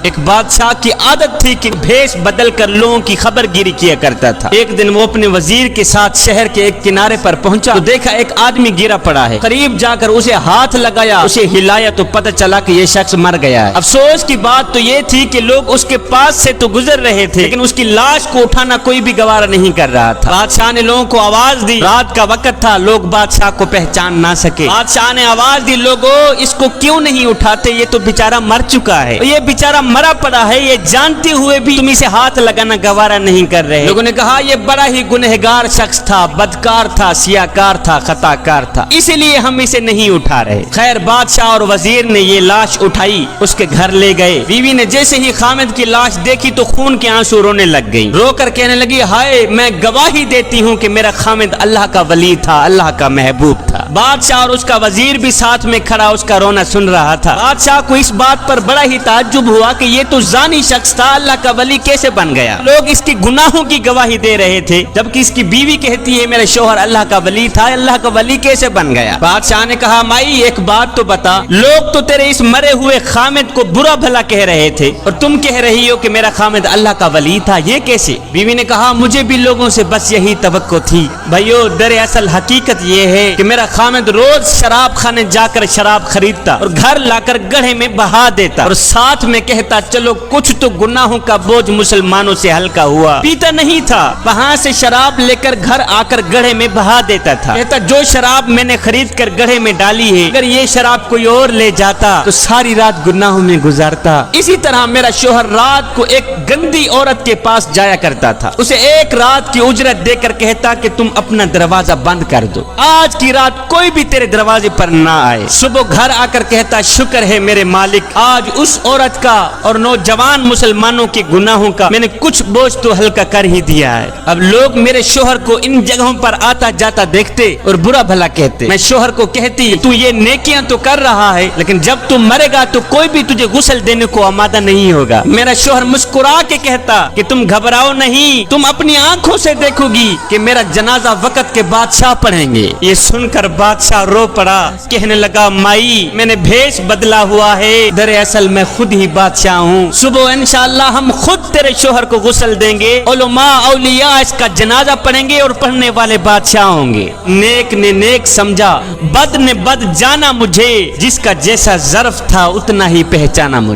ایک بادشاہ کی عادت تھی کہ بھیس بدل کر لوگوں کی خبر گیری کیا کرتا تھا۔ ایک دن وہ اپنے وزیر کے ساتھ شہر کے ایک کنارے پر پہنچا تو دیکھا ایک آدمی گرا پڑا ہے۔ قریب جا کر اسے ہاتھ لگایا، اسے ہلایا تو پتہ چلا کہ یہ شخص مر گیا ہے۔ افسوس کی بات تو یہ تھی کہ لوگ اس کے پاس سے تو گزر رہے تھے لیکن اس کی لاش کو اٹھانا کوئی بھی گوارا نہیں کر رہا تھا۔ بادشاہ نے لوگوں کو آواز دی، رات کا وقت تھا، لوگ بادشاہ کو پہچان نہ سکے۔ بادشاہ نے آواز دی، لوگوں اس کو کیوں نہیں اٹھاتے، یہ تو بیچارہ مر چکا ہے، یہ بیچارہ مرا پڑا ہے، یہ جانتے ہوئے بھی تم اسے ہاتھ لگانا گوارا نہیں کر رہے۔ لوگوں نے کہا یہ بڑا ہی گنہگار شخص تھا، بدکار تھا، سیاکار تھا، خطا کار تھا، اسی لیے ہم اسے نہیں اٹھا رہے۔ خیر بادشاہ اور وزیر نے یہ لاش اٹھائی، اس کے گھر لے گئے۔ بیوی نے جیسے ہی خامد کی لاش دیکھی تو خون کے آنسو رونے لگ گئی، رو کر کہنے لگی، ہائے میں گواہی دیتی ہوں کہ میرا خامد اللہ کا ولی تھا، اللہ کا محبوب تھا۔ بادشاہ اور اس کا وزیر بھی ساتھ میں کھڑا اس کا رونا سن رہا تھا۔ بادشاہ کو اس بات پر بڑا ہی تعجب ہوا کہ یہ تو زانی شخص تھا، اللہ کا ولی کیسے بن گیا؟ لوگ اس کے گناہوں کی گواہی دے رہے تھے جبکہ اس کی بیوی کہتی ہے میرے شوہر اللہ کا ولی تھا، اللہ کا ولی کیسے بن گیا؟ بادشاہ نے کہا مائی ایک بات تو بتا، لوگ تو تیرے اس مرے ہوئے خامد کو برا بھلا کہہ رہے تھے اور تم کہہ رہی ہو کہ میرا خامد اللہ کا ولی تھا، یہ کیسے؟ بیوی نے کہا مجھے بھی لوگوں سے بس یہی توقع تھی بھائیو، دراصل حقیقت یہ ہے کہ میرا خامد روز شراب خانے جا کر شراب خریدتا اور گھر لا کر گڑھے میں بہا دیتا اور ساتھ میں کہتا چلو کچھ تو گناہوں کا بوجھ مسلمانوں سے ہلکا ہوا۔ پیتا نہیں تھا، وہاں سے شراب لے کر گھر آ کر گڑھے میں بہا دیتا تھا، کہتا جو شراب میں نے خرید کر گڑھے میں ڈالی ہے اگر یہ شراب کوئی اور لے جاتا تو ساری رات گناہوں میں گزارتا۔ اسی طرح میرا شوہر رات کو ایک گندی عورت کے پاس جایا کرتا تھا، اسے ایک رات کی اجرت دے کر کہتا کہ تم اپنا دروازہ بند کر دو، آج کی رات کوئی بھی تیرے دروازے پر نہ آئے۔ صبح گھر آ کر کہتا شکر ہے میرے مالک، آج اس عورت کا اور نوجوان مسلمانوں کے گناہوں کا میں نے کچھ بوجھ تو ہلکا کر ہی دیا ہے۔ اب لوگ میرے شوہر کو ان جگہوں پر آتا جاتا دیکھتے اور برا بھلا کہتے، میں شوہر کو کہتی تو یہ نیکیاں تو کر رہا ہے لیکن جب تم مرے گا تو کوئی بھی تجھے غسل دینے کو آمادہ نہیں ہوگا۔ میرا شوہر مسکرا کے کہتا کہ تم گھبراؤ نہیں، تم اپنی آنکھوں سے دیکھو گی کہ میرا جنازہ وقت کے بادشاہ پڑھیں گے۔ یہ سن کر بادشاہ رو پڑا، کہنے لگا مائی میں نے بھیس بدلا ہوا ہے، دراصل میں خود ہی بادشاہ ہوں، صبح انشاءاللہ ہم خود تیرے شوہر کو غسل دیں گے، علماء اولیاء اس کا جنازہ پڑھیں گے اور پڑھنے والے بادشاہ ہوں گے۔ نیک نے نیک سمجھا، بد نے بد جانا، مجھے جس کا جیسا ظرف تھا اتنا ہی پہچانا مجھے۔